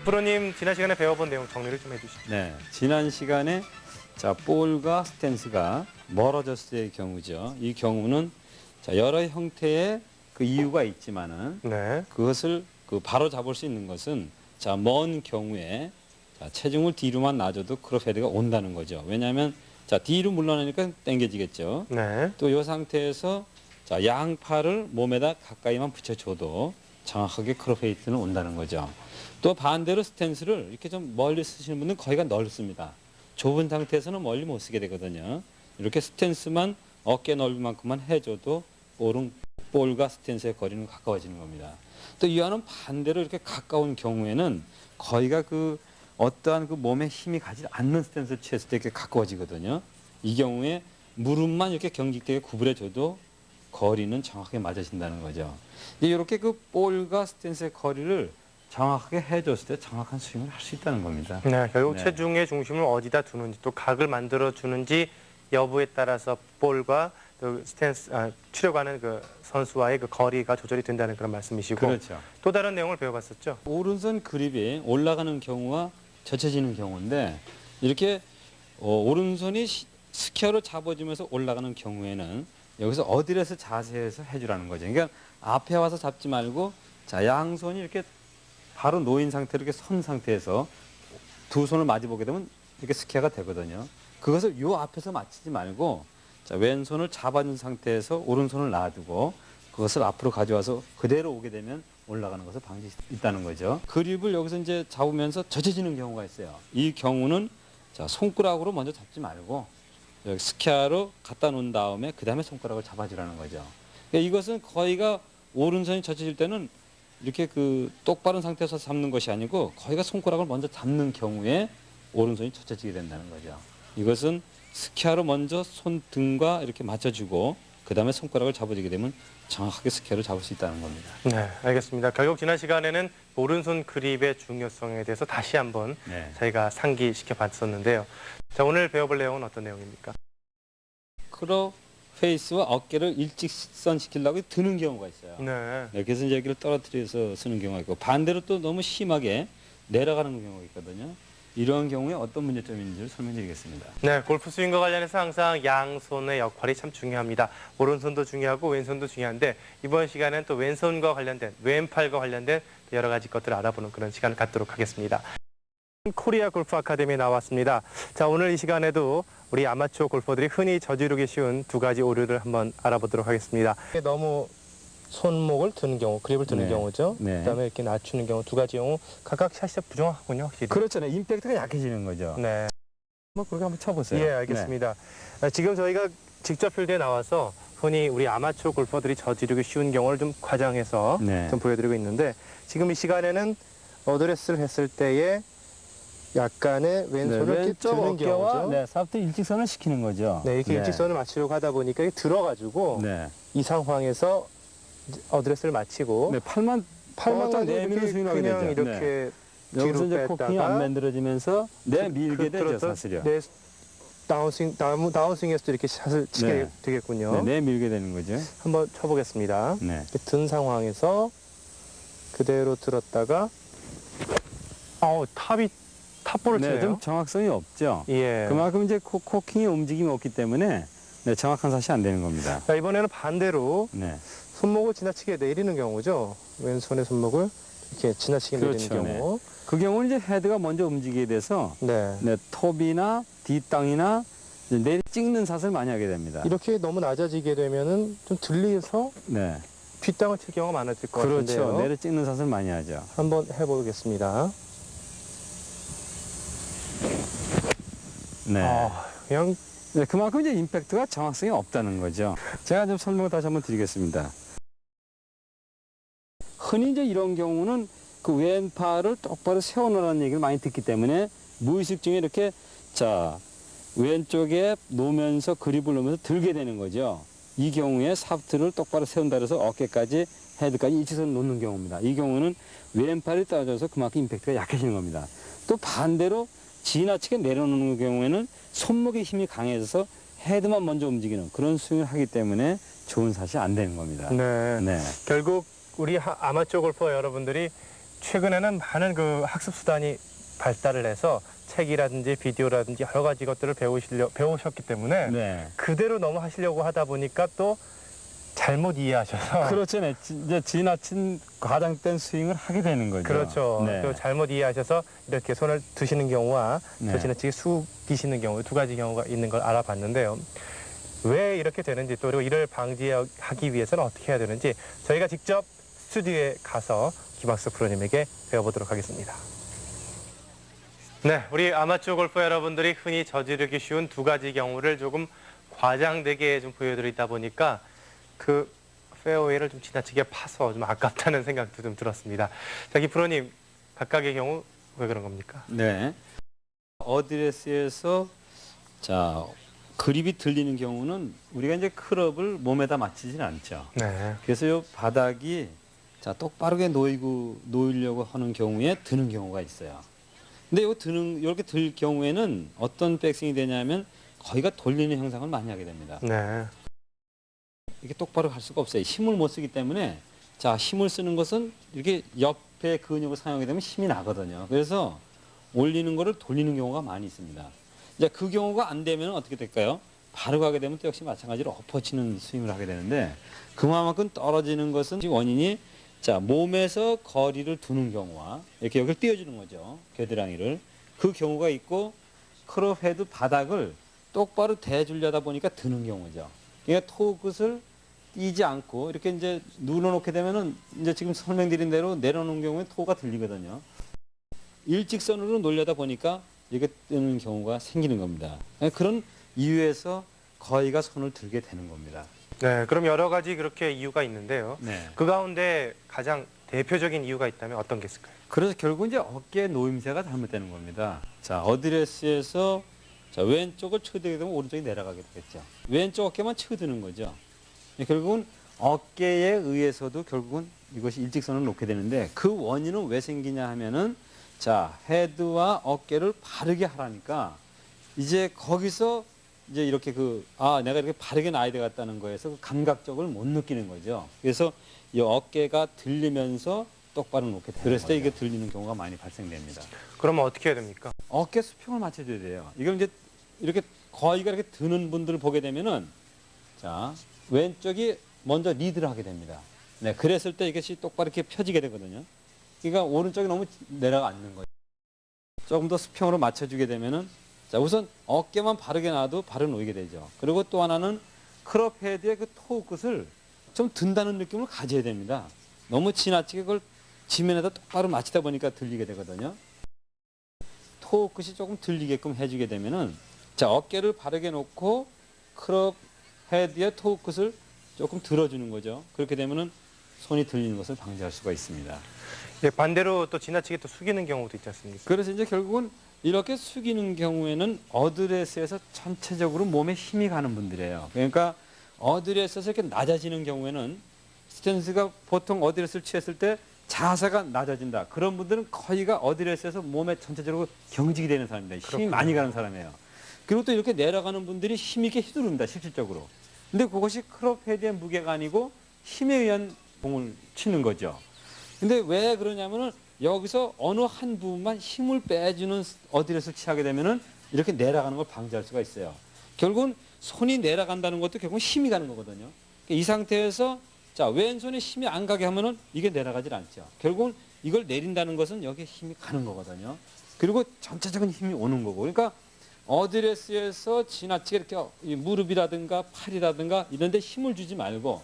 프로님 지난 시간에 배워본 내용 정리를 좀 해주시죠. 네, 지난 시간에 자 볼과 스탠스가 멀어졌을 때의 경우죠. 이 경우는 자 여러 형태의 그 이유가 있지만은 네. 그것을 바로 잡을 수 있는 것은 자 먼 경우에 자 체중을 뒤로만 놔줘도 크롭 헤드가 온다는 거죠. 왜냐하면 자 뒤로 물러나니까 당겨지겠죠. 네. 또 이 상태에서 자 양팔을 몸에다 가까이만 붙여줘도 정확하게 크롭 헤드는 온다는 거죠. 또 반대로 스탠스를 이렇게 좀 멀리 쓰시는 분은 거기가 넓습니다. 좁은 상태에서는 멀리 못 쓰게 되거든요. 이렇게 스탠스만 어깨 넓이만큼만 해줘도 볼과 스탠스의 거리는 가까워지는 겁니다. 또 이와는 반대로 이렇게 가까운 경우에는 거기가 어떠한 몸에 힘이 가지 않는 스탠스를 취했을 때 이렇게 가까워지거든요. 이 경우에 무릎만 이렇게 경직되게 구부려줘도 거리는 정확하게 맞아진다는 거죠. 이렇게 볼과 스탠스의 거리를 정확하게 해줬을 때 정확한 스윙을 할 수 있다는 겁니다. 네, 결국 네. 체중의 중심을 어디다 두는지 또 각을 만들어 주는지 여부에 따라서 볼과 또 스탠스 치려가는 그 선수와의 그 거리가 조절이 된다는 그런 말씀이시고 그렇죠. 또 다른 내용을 배워봤었죠. 오른손 그립이 올라가는 경우와 젖혀지는 경우인데 이렇게 오른손이 스퀘어를 잡아주면서 올라가는 경우에는 여기서 어드레스 자세에서 해주라는 거죠. 그러니까 앞에 와서 잡지 말고 자 양손이 이렇게 바로 놓인 상태로 이렇게 선 상태에서 두 손을 마주보게 되면 이렇게 스퀘어가 되거든요. 그것을 요 앞에서 맞추지 말고 자 왼손을 잡아준 상태에서 오른손을 놔두고 그것을 앞으로 가져와서 그대로 오게 되면 올라가는 것을 방지할 수 있다는 거죠. 그립을 여기서 이제 잡으면서 젖혀지는 경우가 있어요. 이 경우는 자 손가락으로 먼저 잡지 말고 여기 스퀘어로 갖다 놓은 다음에 그 다음에 손가락을 잡아주라는 거죠. 그러니까 이것은 거의가 오른손이 젖혀질 때는 이렇게 똑바른 상태에서 잡는 것이 아니고 거기가 손가락을 먼저 잡는 경우에 오른손이 젖혀지게 된다는 거죠. 이것은 스퀘어로 먼저 손등과 이렇게 맞춰주고 그 다음에 손가락을 잡아주게 되면 정확하게 스퀘어를 잡을 수 있다는 겁니다. 네, 알겠습니다. 결국 지난 시간에는 오른손 그립의 중요성에 대해서 다시 한번 네. 저희가 상기시켜 봤었는데요. 자, 오늘 배워볼 내용은 어떤 내용입니까? 크롭 페이스와 어깨를 일직선 시키려고 드는 경우가 있어요. 네. 그래서 이제 여기를 떨어뜨려서 쓰는 경우가 있고 반대로 또 너무 심하게 내려가는 경우가 있거든요. 이런 경우에 어떤 문제점이 있는지를 설명드리겠습니다. 네, 골프 스윙과 관련해서 항상 양손의 역할이 참 중요합니다. 오른손도 중요하고 왼손도 중요한데 이번 시간은 또 왼손과 관련된, 왼팔과 관련된 여러 가지 것들을 알아보는 그런 시간을 갖도록 하겠습니다. 코리아 골프 아카데미에 나왔습니다. 자, 오늘 이 시간에도 우리 아마추어 골퍼들이 흔히 저지르기 쉬운 두 가지 오류를 한번 알아보도록 하겠습니다. 너무 손목을 드는 경우, 그립을 드는 네. 경우죠. 네. 그다음에 이렇게 낮추는 경우 두 가지 경우 각각 샷이 부정확하군요, 확실히. 그렇잖아요. 임팩트가 약해지는 거죠. 네. 그렇게 한번 쳐보세요. 예, 알겠습니다. 지금 저희가 직접 필드에 나와서 흔히 우리 아마추어 골퍼들이 저지르기 쉬운 경우를 좀 과장해서 네. 좀 보여드리고 있는데 지금 이 시간에는 어드레스를 했을 때에 약간의 왼손을 이렇게 왼쪽 드는 어깨와 경우죠. 사프트 일직선을 시키는 거죠. 네, 이렇게 일직선을 맞추려고 하다 보니까 이게 들어가지고 네. 이 상황에서 어드레스를 마치고 네, 팔만 가지고 내밀는 이렇게 스윙하게 그냥 되죠. 이렇게 네. 뒤로 여기서 이제 코킹이 뺐다가 안 만들어지면서 내밀게 되죠, 그렇죠. 사실요. 네, 다운스윙에서도 이렇게 샷을 치게 네. 되겠군요. 네, 내밀게 되는 거죠. 한번 쳐보겠습니다. 네. 이렇게 든 상황에서 그대로 들었다가 탑볼을 네, 치네요. 좀 정확성이 없죠. 예. 그만큼 이제 코킹의 움직임이 없기 때문에 네, 정확한 샷이 안 되는 겁니다. 자, 이번에는 반대로 네. 손목을 지나치게 내리는 경우죠. 왼손의 손목을 이렇게 지나치게 그렇죠, 내리는 경우. 그 경우는 이제 헤드가 먼저 움직이게 돼서 네. 네, 톱이나 뒷땅이나 이제 내리 찍는 샷을 많이 하게 됩니다. 이렇게 너무 낮아지게 되면은 좀 들리서 네. 뒷땅을 칠 경우가 많아질 것 같은데요. 그렇죠. 내리 찍는 샷을 많이 하죠. 한번 해보겠습니다. 네. 그냥 네, 그만큼 이제 임팩트가 정확성이 없다는 거죠. 제가 좀 설명을 다시 한번 드리겠습니다. 흔히 이제 이런 경우는 그 왼팔을 똑바로 세워놓으라는 얘기를 많이 듣기 때문에 무의식 중에 이렇게 자 왼쪽에 놓으면서 그립을 놓으면서 들게 되는 거죠. 이 경우에 사프트를 똑바로 세운다 해서 어깨까지 헤드까지 일직선을 놓는 경우입니다. 이 경우는 왼팔이 떨어져서 그만큼 임팩트가 약해지는 겁니다. 또 반대로 지나치게 내려놓는 경우에는 손목의 힘이 강해져서 헤드만 먼저 움직이는 그런 스윙을 하기 때문에 좋은 샷이 안 되는 겁니다. 네. 네. 결국 우리 아마추어 골퍼 여러분들이 최근에는 많은 그 학습 수단이 발달을 해서 책이라든지 비디오라든지 여러 가지 것들을 배우셨기 때문에 네. 그대로 너무 하시려고 하다 보니까 또 잘못 이해하셔서 그렇죠. 네. 이제 지나친 과장된 스윙을 하게 되는 거죠. 그렇죠. 네. 또 잘못 이해하셔서 이렇게 손을 드시는 경우와 네. 또 지나치게 숙이시는 경우 두 가지 경우가 있는 걸 알아봤는데요. 왜 이렇게 되는지 또 그리고 이를 방지하기 위해서는 어떻게 해야 되는지 저희가 직접 스튜디오에 가서 김학수 프로님에게 배워보도록 하겠습니다. 네, 우리 아마추어 골퍼 여러분들이 흔히 저지르기 쉬운 두 가지 경우를 조금 과장되게 좀 보여드리다 보니까 그 페어웨이를 좀 지나치게 파서 좀 아깝다는 생각도 좀 들었습니다. 자, 김 프로님, 각각의 경우 왜 그런 겁니까? 네. 어드레스에서 자 그립이 들리는 경우는 우리가 이제 클럽을 몸에다 맞추진 않죠. 네. 그래서 요 바닥이 자 똑바르게 놓이려고 하는 경우에 드는 경우가 있어요. 근데 이렇게 들 경우에는 어떤 백스윙이 되냐면 거기가 돌리는 형상을 많이 하게 됩니다. 네. 이게 똑바로 갈 수가 없어요. 힘을 못 쓰기 때문에 자 힘을 쓰는 것은 이렇게 옆에 근육을 사용하게 되면 힘이 나거든요. 그래서 올리는 거를 돌리는 경우가 많이 있습니다. 이제 그 경우가 안 되면 어떻게 될까요? 바로 가게 되면 또 역시 마찬가지로 엎어치는 스윙을 하게 되는데 그만큼 떨어지는 것은 원인이 자 몸에서 거리를 두는 경우와 이렇게 여기를 띄워주는 거죠. 겨드랑이를 그 경우가 있고 클럽 헤드 바닥을 똑바로 대주려다 보니까 드는 경우죠. 그러니까 토 끝을 띄지 않고 이렇게 이제 눌러놓게 되면은 이제 지금 설명드린 대로 내려놓은 경우에 토가 들리거든요. 일직선으로 놀려다 보니까 이게 뜨는 경우가 생기는 겁니다. 그런 이유에서 거의가 손을 들게 되는 겁니다. 네, 그럼 여러 가지 그렇게 이유가 있는데요. 네. 그 가운데 가장 대표적인 이유가 있다면 어떤 게 있을까요? 그래서 결국 이제 어깨 놓임새가 잘못되는 겁니다. 자, 어드레스에서 자, 왼쪽을 쳐들게 되면 오른쪽이 내려가게 되겠죠. 왼쪽 어깨만 쳐드는 거죠. 결국은 어깨에 의해서도 결국은 이것이 일직선을 놓게 되는데 그 원인은 왜 생기냐 하면은 자, 헤드와 어깨를 바르게 하라니까 이제 거기서 이제 이렇게 내가 이렇게 바르게 놔야 되겠다는 거에서 그 감각적을 못 느끼는 거죠. 그래서 이 어깨가 들리면서 똑바로 놓게 되는 그랬을 때 이게 들리는 경우가 많이 발생됩니다. 그러면 어떻게 해야 됩니까? 어깨 수평을 맞춰줘야 돼요. 이걸 이제 이렇게 거의가 이렇게 드는 분들을 보게 되면은 자, 왼쪽이 먼저 리드를 하게 됩니다. 네, 그랬을 때 이것이 똑바로 이렇게 펴지게 되거든요. 그러니까 오른쪽이 너무 내려가 앉는 거예요. 조금 더 수평으로 맞춰주게 되면은 자, 우선 어깨만 바르게 놔도 바로 놓이게 되죠. 그리고 또 하나는 클럽 헤드의 그 토우 끝을 좀 든다는 느낌을 가져야 됩니다. 너무 지나치게 그걸 지면에다 똑바로 맞추다 보니까 들리게 되거든요. 토우 끝이 조금 들리게끔 해주게 되면은 자, 어깨를 바르게 놓고 클럽 헤드의 토우 끝을 조금 들어주는 거죠. 그렇게 되면은 손이 들리는 것을 방지할 수가 있습니다. 예, 반대로 또 지나치게 또 숙이는 경우도 있지 않습니까? 그래서 이제 결국은 이렇게 숙이는 경우에는 어드레스에서 전체적으로 몸에 힘이 가는 분들이에요. 그러니까 어드레스에서 이렇게 낮아지는 경우에는 스탠스가 보통 어드레스를 취했을 때 자세가 낮아진다. 그런 분들은 거의가 어드레스에서 몸에 전체적으로 경직이 되는 사람입니다. 힘이 그렇군요. 많이 가는 사람이에요. 그리고 또 이렇게 내려가는 분들이 힘 있게 휘두릅니다. 실질적으로. 근데 그것이 클럽 헤드의 무게가 아니고 힘에 의한 공을 치는 거죠. 근데 왜 그러냐면은 여기서 어느 한 부분만 힘을 빼주는 어드레스를 취하게 되면은 이렇게 내려가는 걸 방지할 수가 있어요. 결국은 손이 내려간다는 것도 결국은 힘이 가는 거거든요. 이 상태에서 자, 왼손에 힘이 안 가게 하면은 이게 내려가질 않죠. 결국은 이걸 내린다는 것은 여기에 힘이 가는 거거든요. 그리고 전체적인 힘이 오는 거고. 그러니까 어드레스에서 지나치게 이렇게 무릎이라든가 팔이라든가 이런 데 힘을 주지 말고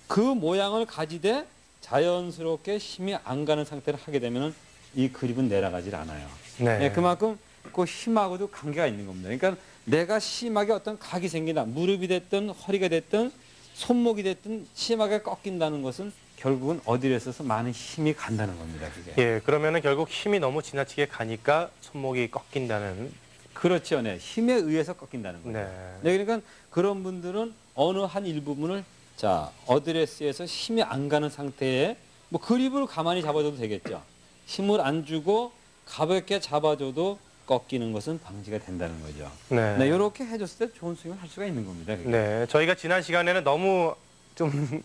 그 모양을 가지되 자연스럽게 힘이 안 가는 상태를 하게 되면은 이 그립은 내려가질 않아요. 네. 네, 그만큼 그 힘하고도 관계가 있는 겁니다. 그러니까 내가 심하게 어떤 각이 생긴다. 무릎이 됐든 허리가 됐든 손목이 됐든 심하게 꺾인다는 것은 결국은 어디에서 많은 힘이 간다는 겁니다. 그게. 예, 그러면은 결국 힘이 너무 지나치게 가니까 손목이 꺾인다는. 그렇죠. 네. 힘에 의해서 꺾인다는 거죠. 네. 네, 그러니까 그런 분들은 어느 한 일부분을 자, 어드레스에서 힘이 안 가는 상태에 뭐 그립을 가만히 잡아줘도 되겠죠. 힘을 안 주고 가볍게 잡아줘도 꺾이는 것은 방지가 된다는 거죠. 네. 네, 이렇게 해줬을 때 좋은 스윙을 할 수가 있는 겁니다. 그게. 네, 저희가 지난 시간에는 너무 좀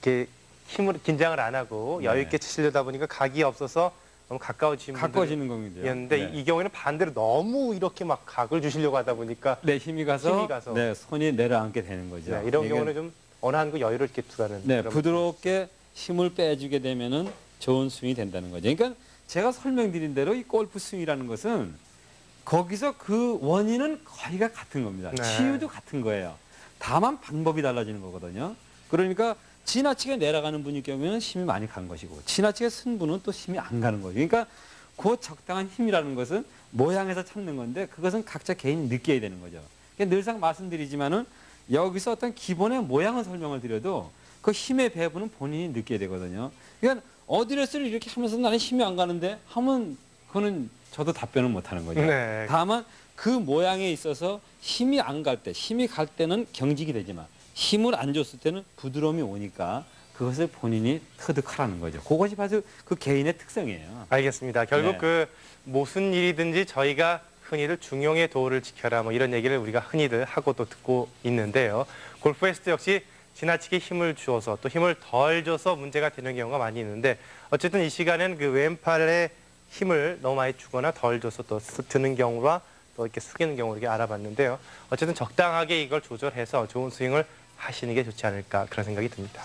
이렇게 힘을 긴장을 안 하고 네. 여유 있게 치시려다 보니까 각이 없어서 너무 가까워지는 가까워지는 경우인데요. 분들이었는데 이 경우에는 반대로 너무 이렇게 막 각을 주시려고 하다 보니까 네, 힘이 가서, 가서. 네, 손이 내려앉게 되는 거죠. 네, 이런 이게 경우는 좀 어느 한그 여유를 이렇게 두라는 네, 그런 부드럽게 힘을 빼주게 되면은 좋은 스윙이 된다는 거죠. 그러니까 제가 설명드린 대로 이 골프 스윙이라는 것은 거기서 그 원인은 거의가 같은 겁니다. 네. 치유도 같은 거예요. 다만 방법이 달라지는 거거든요. 그러니까 지나치게 내려가는 분일 경우에는 힘이 많이 간 것이고 지나치게 쓴 분은 또 힘이 안 가는 거죠. 그러니까 그 적당한 힘이라는 것은 모양에서 찾는 건데 그것은 각자 개인이 느껴야 되는 거죠. 그러니까 늘상 말씀드리지만은 여기서 어떤 기본의 모양을 설명을 드려도 그 힘의 배분은 본인이 느껴야 되거든요. 그러니까 어드레스를 이렇게 하면서 나는 힘이 안 가는데 하면 그거는 저도 답변을 못 하는 거죠. 네. 다만 그 모양에 있어서 힘이 안 갈 때, 힘이 갈 때는 경직이 되지만 힘을 안 줬을 때는 부드러움이 오니까 그것을 본인이 터득하라는 거죠. 그것이 바로 그 개인의 특성이에요. 알겠습니다. 결국 네. 그 무슨 일이든지 저희가 흔히들 중용의 도를 지켜라 뭐 이런 얘기를 우리가 흔히들 하고 또 듣고 있는데요. 골프에서도 역시 지나치게 힘을 주어서 또 힘을 덜 줘서 문제가 되는 경우가 많이 있는데 어쨌든 이 시간엔 그 왼팔에 힘을 너무 많이 주거나 덜 줘서 또 드는 경우와 또 이렇게 숙이는 경우 이렇게 알아봤는데요. 어쨌든 적당하게 이걸 조절해서 좋은 스윙을 하시는 게 좋지 않을까 그런 생각이 듭니다.